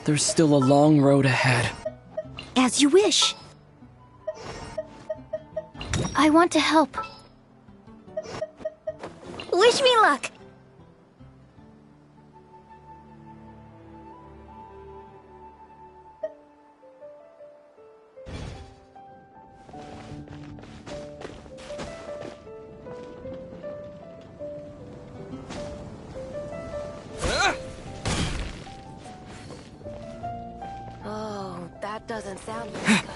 there's still a long road ahead. As you wish. I want to help. Wish me luck! Oh, that doesn't sound very good.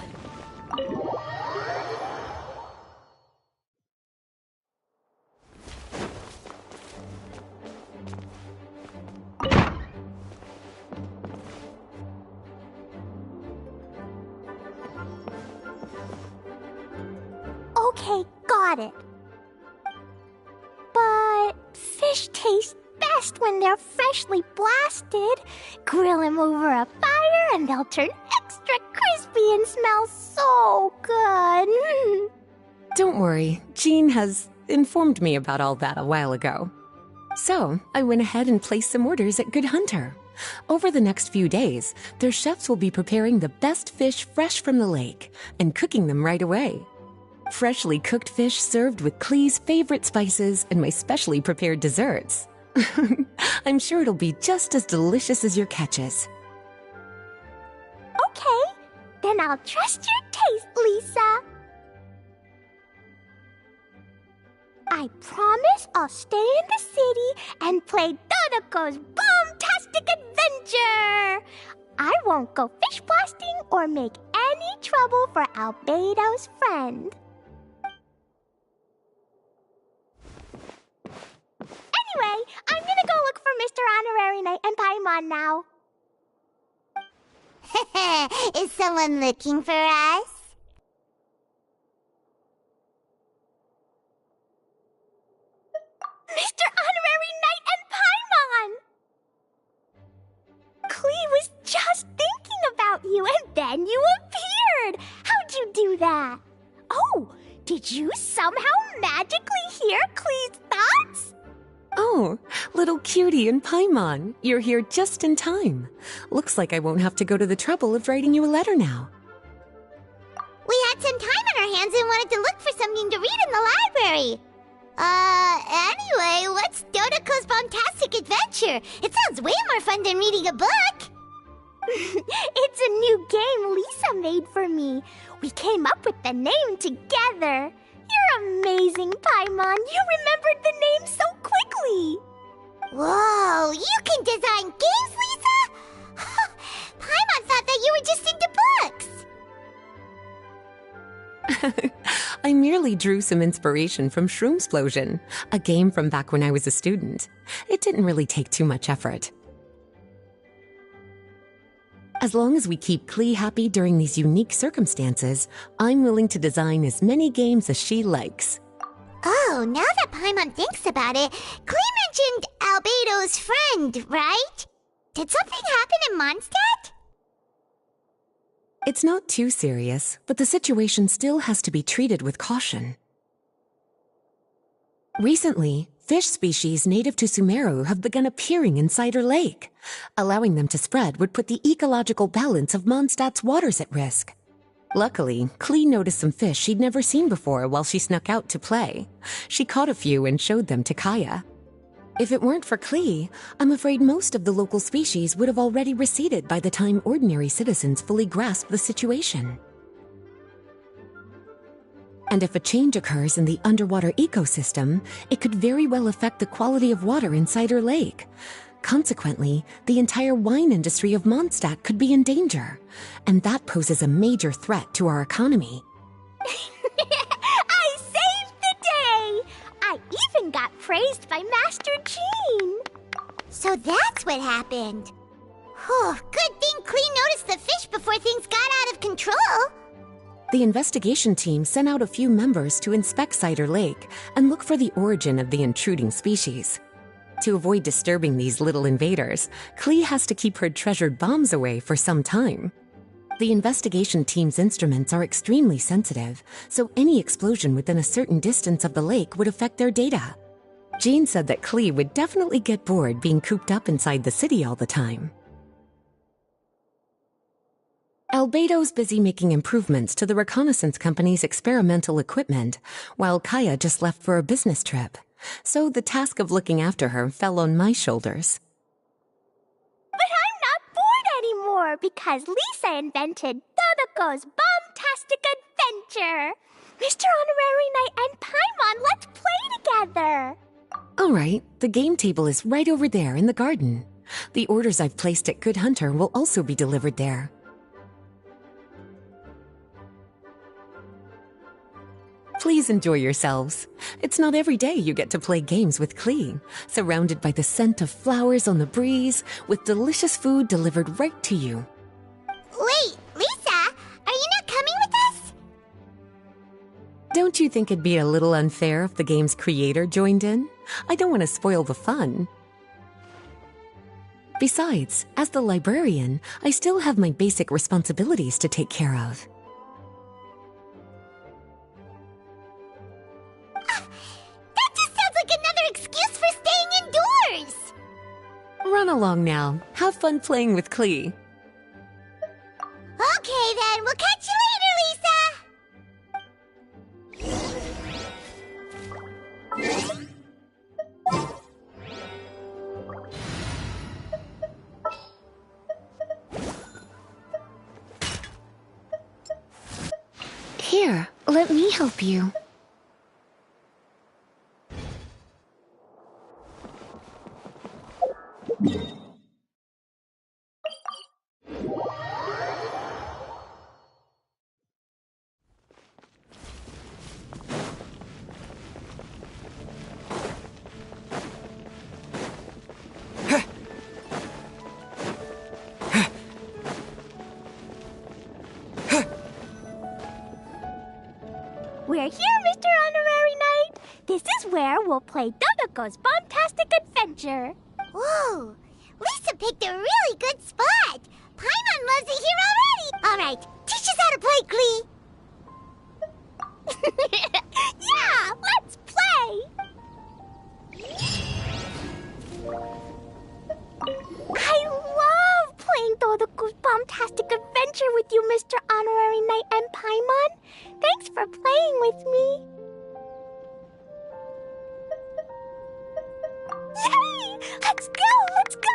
Okay, got it. But fish taste best when they're freshly blasted. Grill them over a fire and they'll turn extra crispy and smell so good. Don't worry, Jean has informed me about all that a while ago. So, I went ahead and placed some orders at Good Hunter. Over the next few days, their chefs will be preparing the best fish fresh from the lake and cooking them right away. Freshly cooked fish served with Klee's favorite spices and my specially prepared desserts. I'm sure it'll be just as delicious as your catches. Okay, then I'll trust your taste, Lisa. I promise I'll stay in the city and play Dodoco's boom-tastic adventure. I won't go fish blasting or make any trouble for Albedo's friend. Anyway, I'm gonna go look for Mr. Honorary Knight and Paimon now. Is someone looking for us? Mr. Honorary Knight and Paimon! Klee was just thinking about you and then you appeared! How'd you do that? Oh, did you somehow magically hear Klee's thoughts? Oh, little cutie and Paimon, you're here just in time. Looks like I won't have to go to the trouble of writing you a letter now. We had some time on our hands and wanted to look for something to read in the library. Anyway, what's Dodoco's Bombastic Adventure? It sounds way more fun than reading a book. It's a new game Lisa made for me. We came up with the name together. You're amazing, Paimon. You remembered the name so quickly. Whoa, you can design games, Lisa? Paimon thought that you were just into books. I merely drew some inspiration from Shroomsplosion, a game from back when I was a student. It didn't really take too much effort. As long as we keep Klee happy during these unique circumstances, I'm willing to design as many games as she likes. Oh, now that Paimon thinks about it, Klee mentioned Albedo's friend, right? Did something happen in Mondstadt? It's not too serious, but the situation still has to be treated with caution. Recently, fish species native to Sumeru have begun appearing in Cider Lake. Allowing them to spread would put the ecological balance of Mondstadt's waters at risk. Luckily, Klee noticed some fish she'd never seen before while she snuck out to play. She caught a few and showed them to Kaya. If it weren't for Klee, I'm afraid most of the local species would have already receded by the time ordinary citizens fully grasp the situation. And if a change occurs in the underwater ecosystem, it could very well affect the quality of water in Cider Lake. Consequently, the entire wine industry of Mondstadt could be in danger, and that poses a major threat to our economy. I saved the day! I even got praised by Master Jean. So that's what happened. Whew, good thing Klee noticed the fish before things got out of control. The investigation team sent out a few members to inspect Cider Lake and look for the origin of the intruding species. To avoid disturbing these little invaders, Klee has to keep her treasured bombs away for some time. The investigation team's instruments are extremely sensitive, so any explosion within a certain distance of the lake would affect their data. Jean said that Klee would definitely get bored being cooped up inside the city all the time. Albedo's busy making improvements to the reconnaissance company's experimental equipment, while Kaya just left for a business trip. So the task of looking after her fell on my shoulders. But I'm not bored anymore because Lisa invented Dodoko's Bombtastic Adventure. Mr. Honorary Knight and Paimon, let's play together. All right, the game table is right over there in the garden. The orders I've placed at Good Hunter will also be delivered there. Please enjoy yourselves. It's not every day you get to play games with Klee, surrounded by the scent of flowers on the breeze, with delicious food delivered right to you. Wait, Lisa, are you not coming with us? Don't you think it'd be a little unfair if the game's creator joined in? I don't want to spoil the fun. Besides, as the librarian, I still have my basic responsibilities to take care of. That just sounds like another excuse for staying indoors. Run along now. Have fun playing with Klee. Okay then, we'll catch you later, Lisa. Here, let me help you. We're here, Mr. Honorary Knight. This is where we'll play Dodoko's Bombtastic Adventure. Whoa, Lisa picked a really good spot. Paimon loves it here already. All right, teach us how to play, Klee. Yeah, let's play. I love playing Dodoko's Bombtastic Adventure with you, Mr. Honorary Knight and Paimon. Thanks for playing with me. Yay! Let's go! Let's go!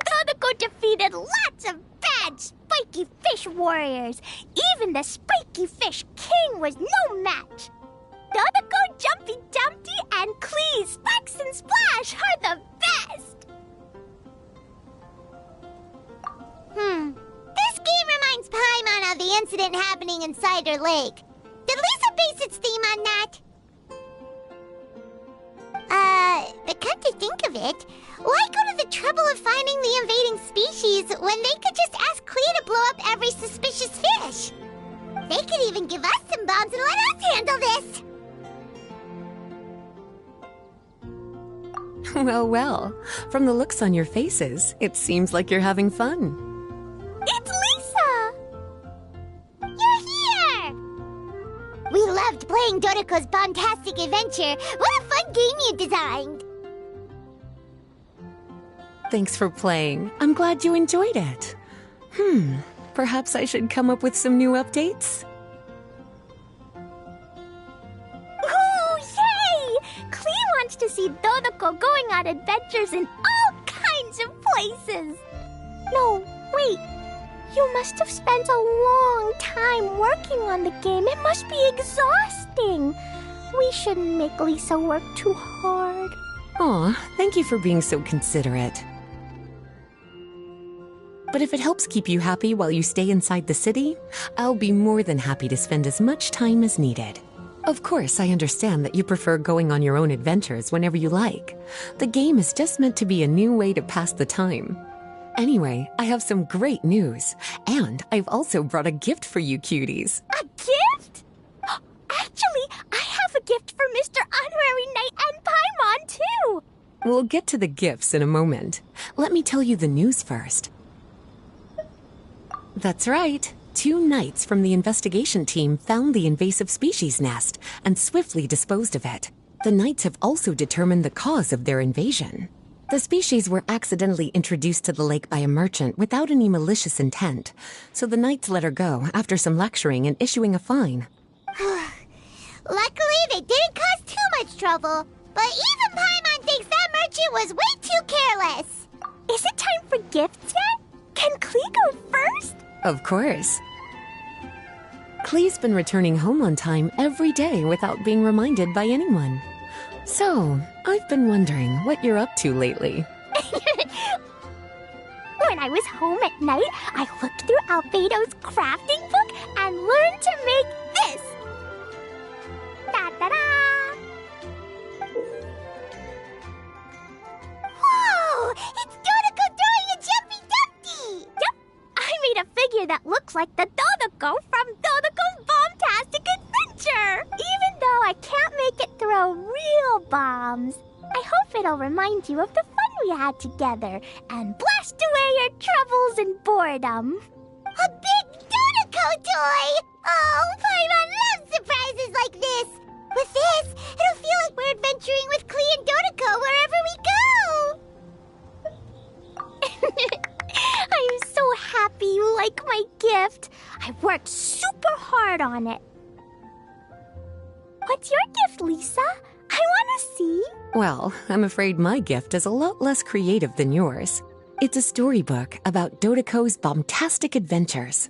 Dodoco defeated lots of bad spiky fish warriors. Even the spiky fish king was no match. Dodoko, Jumpy Dumpty, and Klee, Sparks and Splash are the best! This game reminds Paimon of the incident happening in Cider Lake. Did Lisa base its theme on that? But come to think of it, why go to the trouble of finding the invading species when they could just ask Klee to blow up every suspicious fish? They could even give us some bombs and let us handle this! Well, well. From the looks on your faces, it seems like you're having fun. It's Lisa! You're here! We loved playing Dodoko's Bombastic Adventure. What a fun game you designed! Thanks for playing. I'm glad you enjoyed it. Perhaps I should come up with some new updates? Ooh, yay! Klee wants to see Dodoko going on adventures in all kinds of places. No, wait. You must have spent a long time working on the game. It must be exhausting. We shouldn't make Lisa work too hard. Aw, thank you for being so considerate. But if it helps keep you happy while you stay inside the city, I'll be more than happy to spend as much time as needed. Of course, I understand that you prefer going on your own adventures whenever you like. The game is just meant to be a new way to pass the time. Anyway, I have some great news. And I've also brought a gift for you cuties. A gift? Actually, I have a gift for Mr. Honorary Knight and Paimon, too. We'll get to the gifts in a moment. Let me tell you the news first. That's right. 2 knights from the investigation team found the invasive species nest and swiftly disposed of it. The knights have also determined the cause of their invasion. The species were accidentally introduced to the lake by a merchant without any malicious intent, so the knights let her go after some lecturing and issuing a fine. Luckily, they didn't cause too much trouble. But even Paimon thinks that merchant was way too careless. Is it time for gifts yet? Can Klee go first? Of course. Klee's been returning home on time every day without being reminded by anyone. So, I've been wondering what you're up to lately. When I was home at night, I looked through Albedo's crafting book and learned to make this. Da-da-da! Whoa! It's Dodoko throwing a Jumpy Dumpty! Yep, I made a figure that looks like the Dodoko from Dodoko's Bombastic Adventure! Even though I can't make it throw real bombs, I hope it'll remind you of the fun we had together and blast away your troubles and boredom. A big Dodoko toy! Oh, Paimon loves surprises like this! With this, it'll feel like we're adventuring with Klee and Dodoko wherever we go! I'm so happy you like my gift. I worked super hard on it. What's your gift, Lisa? I want to see. Well, I'm afraid my gift is a lot less creative than yours. It's a storybook about Dodoko's bombastic adventures.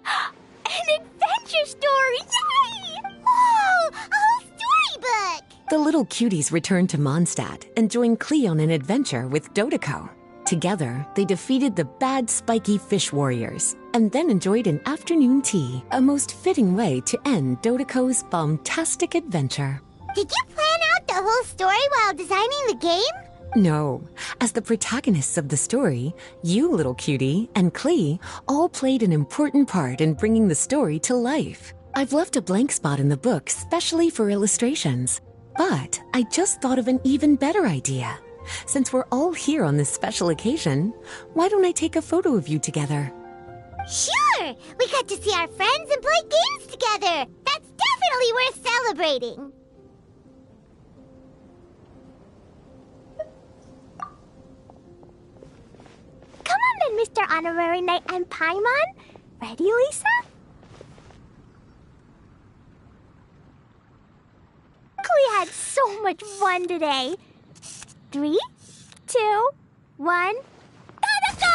An adventure story! Yay! Whoa! A whole storybook! The little cuties return to Mondstadt and join Klee on an adventure with Dodoko. Together, they defeated the bad spiky fish warriors and then enjoyed an afternoon tea, a most fitting way to end Dodoko's bombastic adventure. Did you plan out the whole story while designing the game? No. As the protagonists of the story, you, little cutie, and Klee all played an important part in bringing the story to life. I've left a blank spot in the book specially for illustrations. But I just thought of an even better idea. Since we're all here on this special occasion, why don't I take a photo of you together? Sure! We got to see our friends and play games together! That's definitely worth celebrating! Come on then, Mr. Honorary Knight and Paimon. Ready, Lisa? Klee had so much fun today. 3, 2, 1, Dodoko!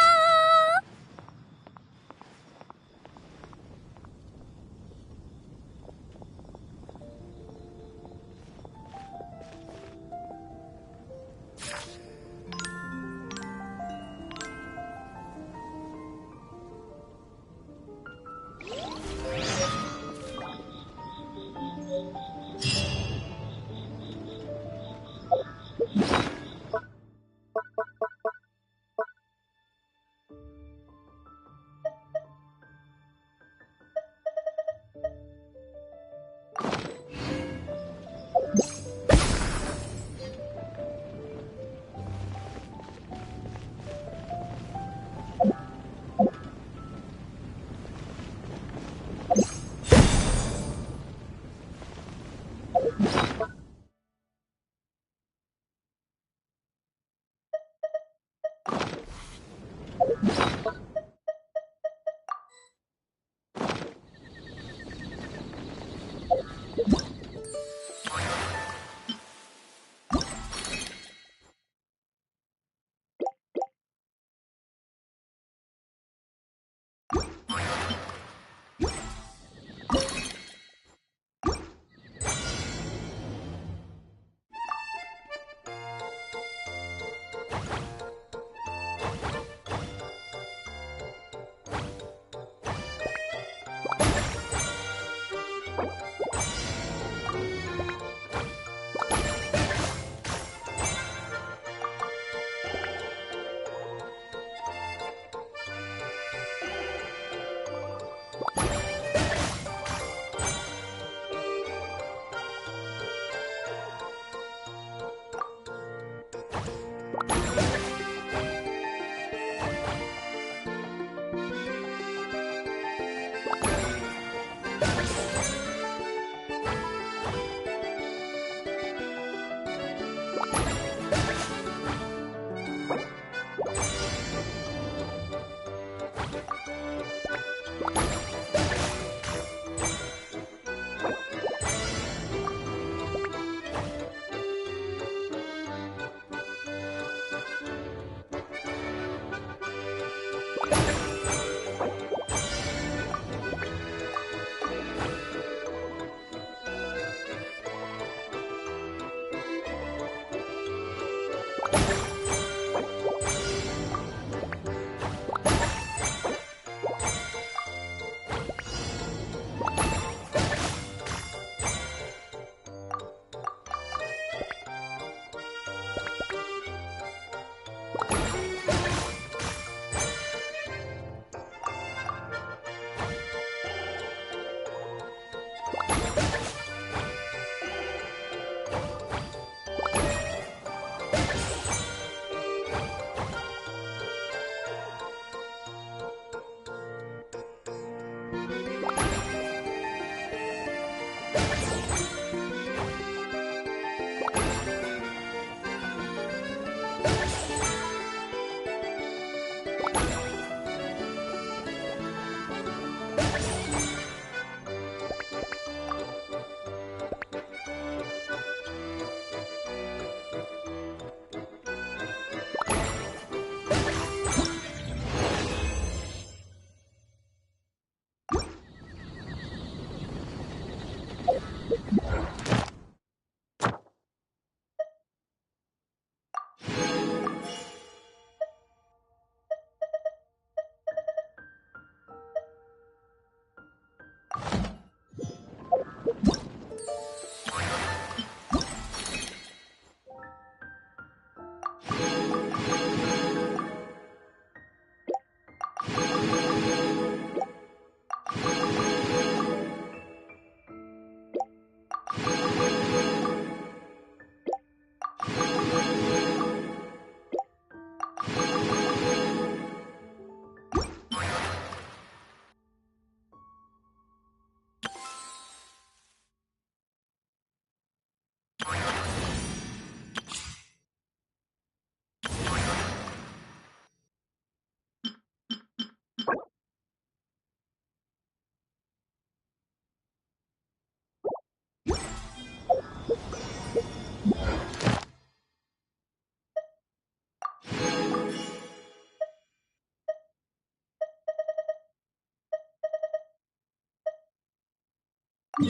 Add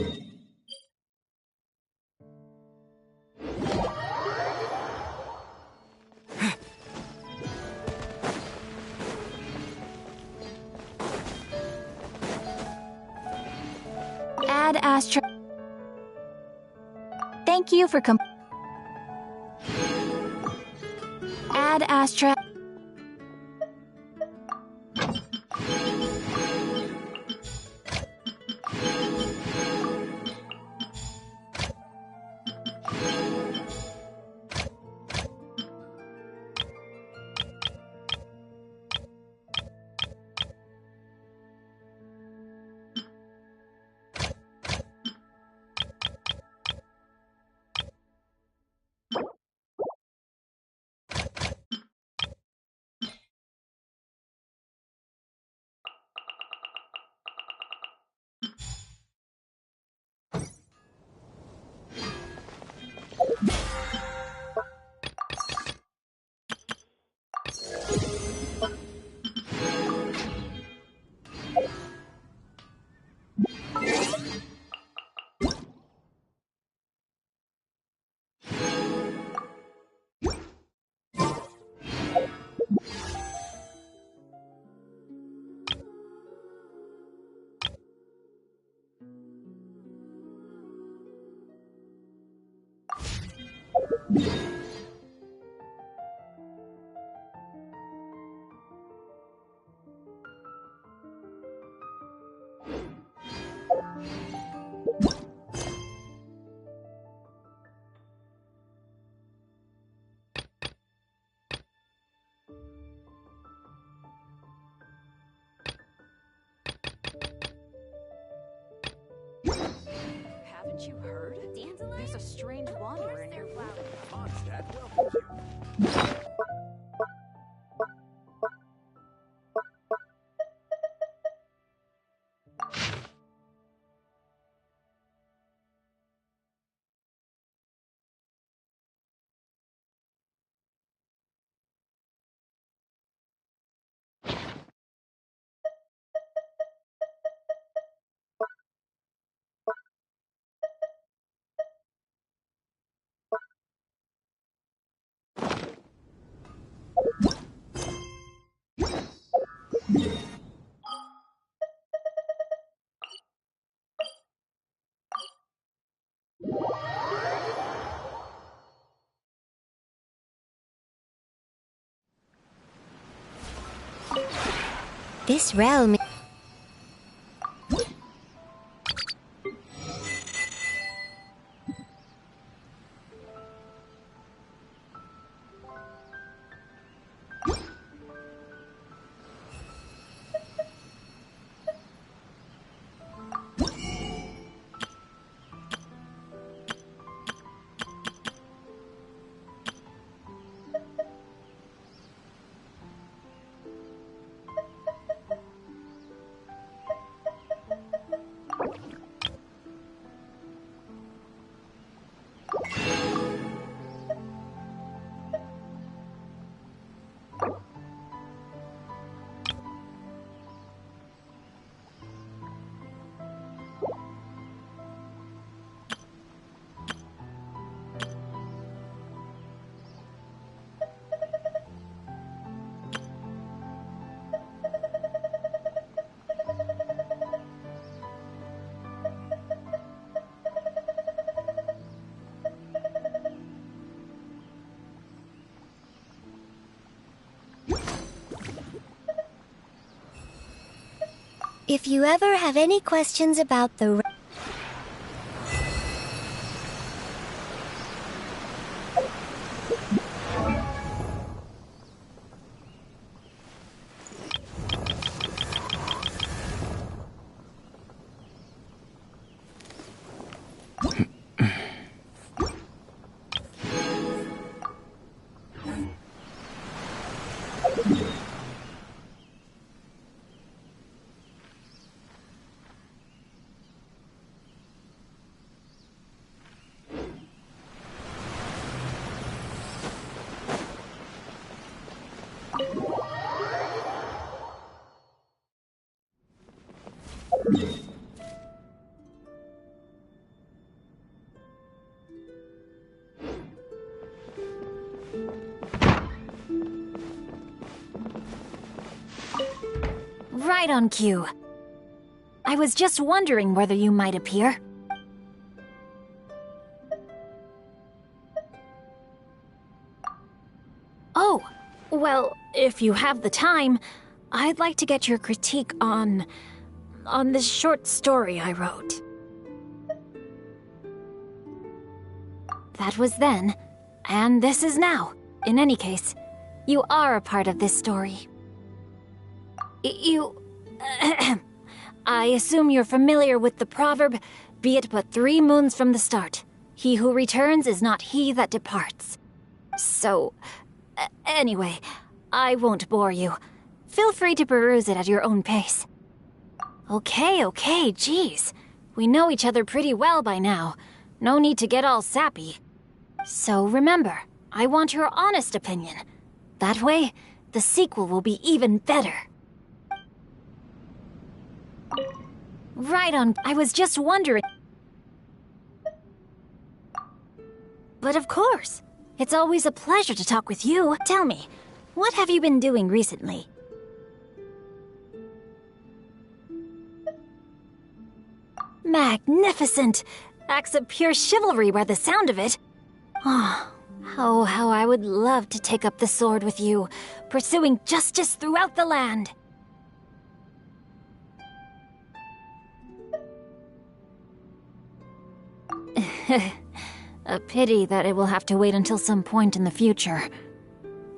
Astra. Thank you for Add Astra. Haven't you heard? There's a strange wanderer in your flower. This realm. If you ever have any questions about the Right on cue. I was just wondering whether you might appear. Oh, well, if you have the time, I'd like to get your critique on this short story I wrote. That was then, and this is now. In any case, you are a part of this story. I assume you're familiar with the proverb, be it but 3 moons from the start. He who returns is not he that departs. So, anyway, I won't bore you. Feel free to peruse it at your own pace. Okay, geez. We know each other pretty well by now. No need to get all sappy. So remember, I want your honest opinion. That way, the sequel will be even better. Right on. I was just wondering. But of course, it's always a pleasure to talk with you. Tell me, what have you been doing recently? Magnificent! Acts of pure chivalry by the sound of it. Oh, how I would love to take up the sword with you, pursuing justice throughout the land. A pity that it will have to wait until some point in the future.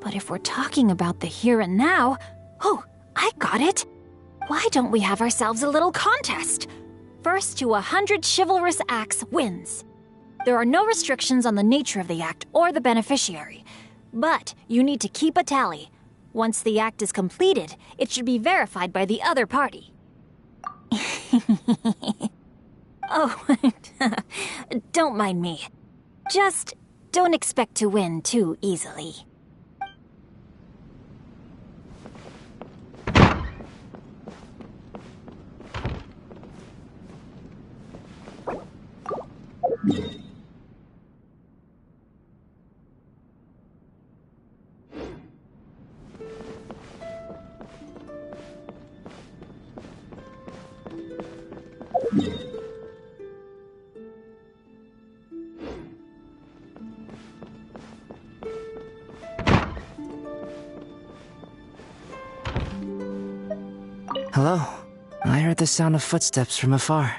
But if we're talking about the here and now... Oh, I got it! Why don't we have ourselves a little contest? First to 100 chivalrous acts wins. There are no restrictions on the nature of the act or the beneficiary, but you need to keep a tally. Once the act is completed, it should be verified by the other party. Oh, don't mind me. Just don't expect to win too easily. Hello. I heard the sound of footsteps from afar.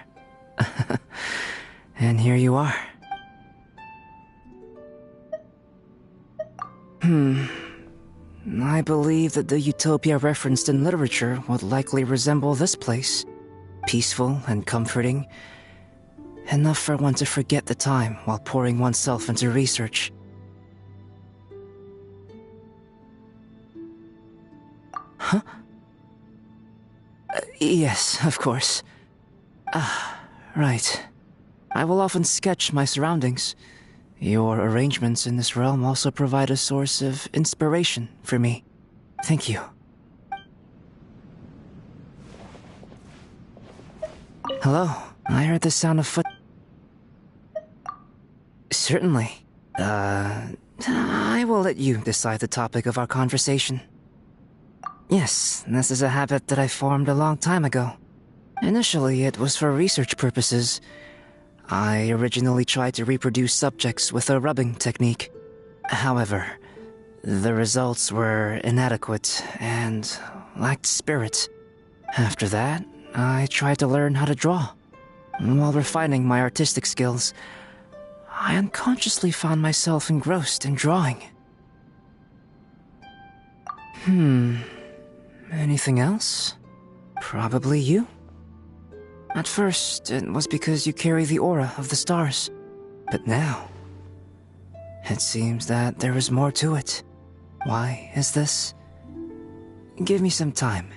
And here you are. I believe that the utopia referenced in literature would likely resemble this place. Peaceful and comforting. Enough for one to forget the time while pouring oneself into research. Huh? Yes, of course. Right. I will often sketch my surroundings. Your arrangements in this realm also provide a source of inspiration for me. Thank you. Hello. I heard the sound of foot... Certainly. I will let you decide the topic of our conversation. Yes, this is a habit that I formed a long time ago. Initially, it was for research purposes. I originally tried to reproduce subjects with a rubbing technique. However, the results were inadequate and lacked spirit. After that, I tried to learn how to draw. While refining my artistic skills, I unconsciously found myself engrossed in drawing. Anything else? Probably you? At first, it was because you carry the aura of the stars. But now, it seems that there is more to it. Why is this? Give me some time,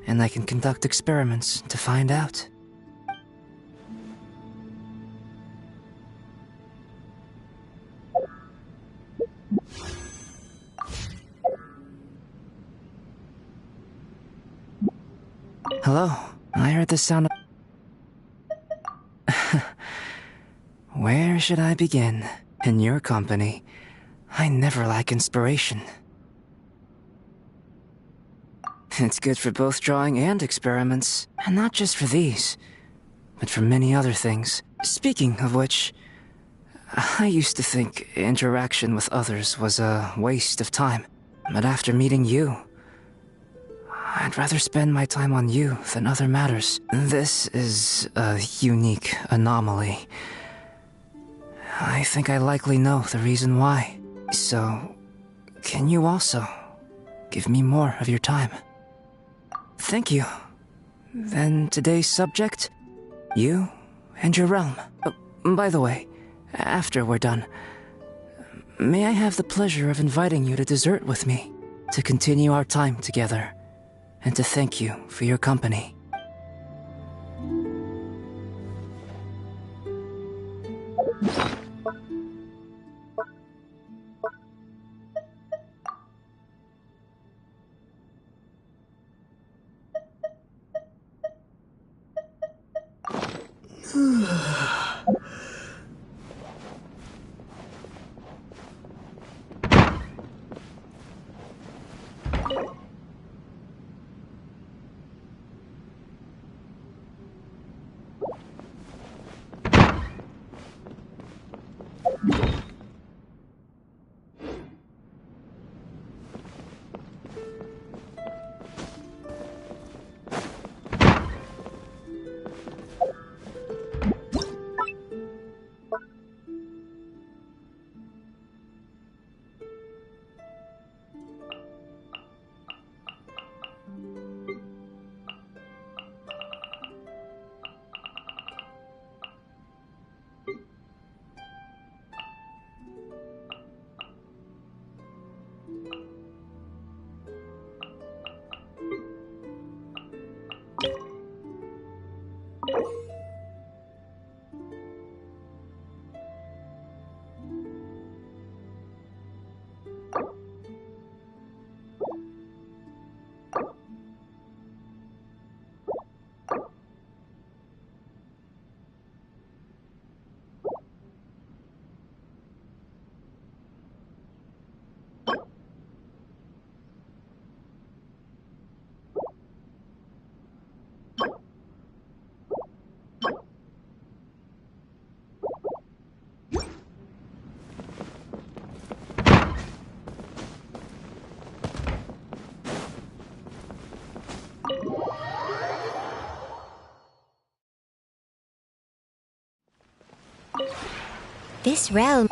and I can conduct experiments to find out. Hello, I heard the sound of... Where should I begin? In your company, I never lack inspiration. It's good for both drawing and experiments. And not just for these, but for many other things. Speaking of which, I used to think interaction with others was a waste of time. But after meeting you, I'd rather spend my time on you than other matters. This is a unique anomaly. I think I likely know the reason why. So, can you also give me more of your time? Thank you. Then today's subject? You and your realm. By the way, after we're done, may I have the pleasure of inviting you to dessert with me, to continue our time together, and to thank you for your company. This realm...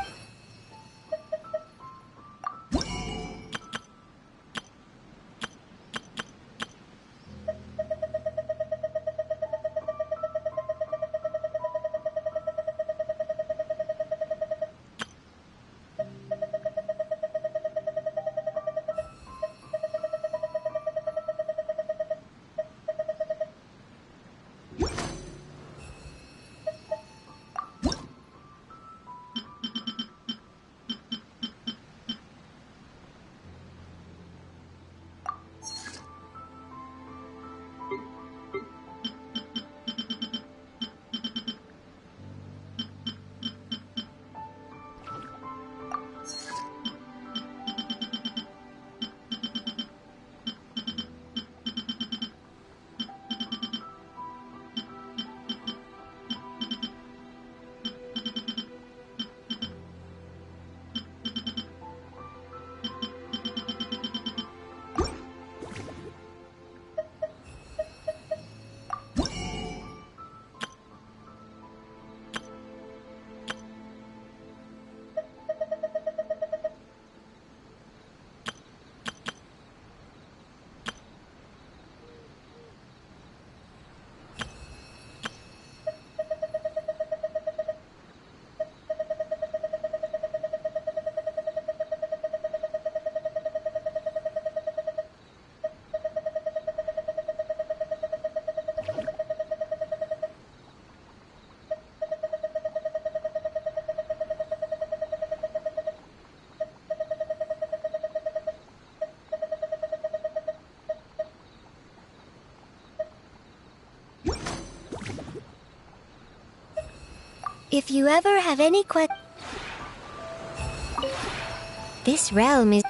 If you ever have any this realm is...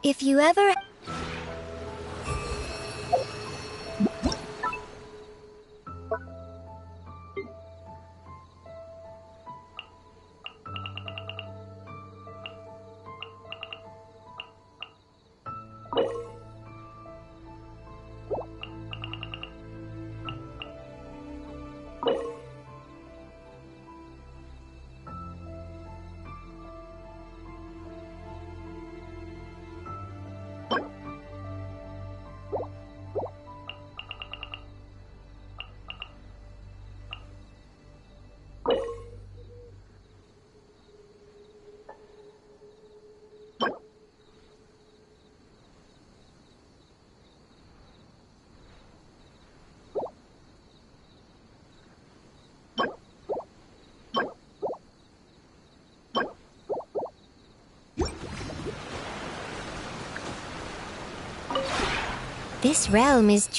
If you ever... This realm is...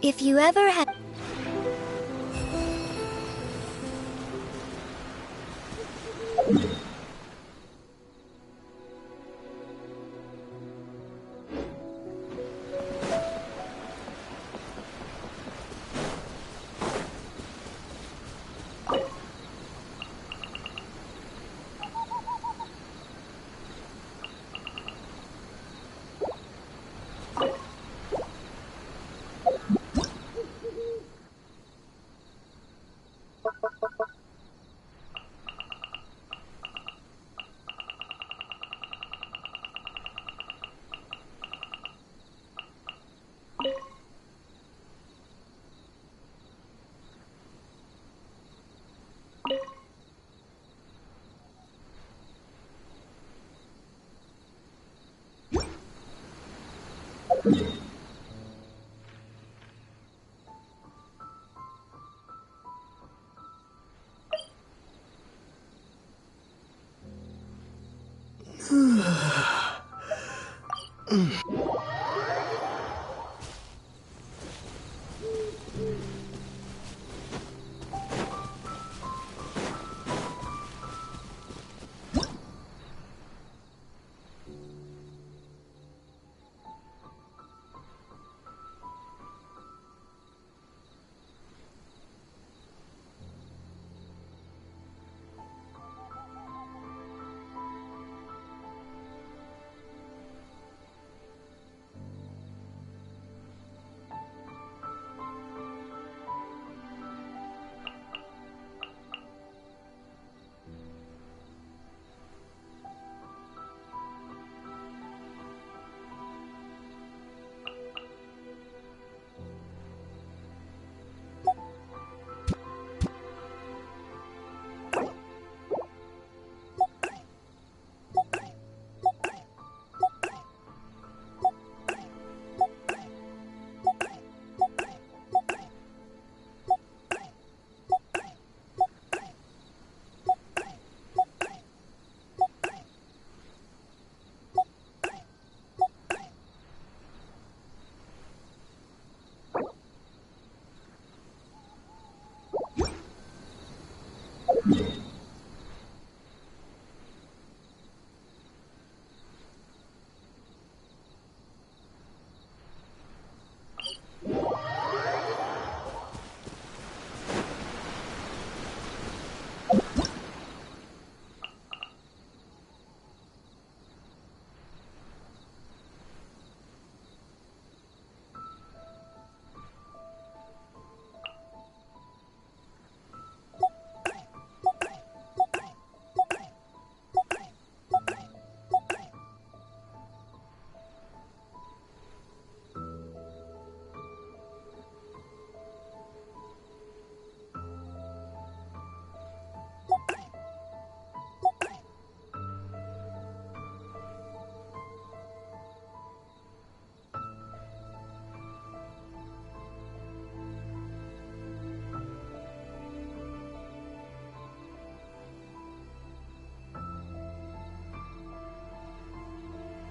If you ever had...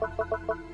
You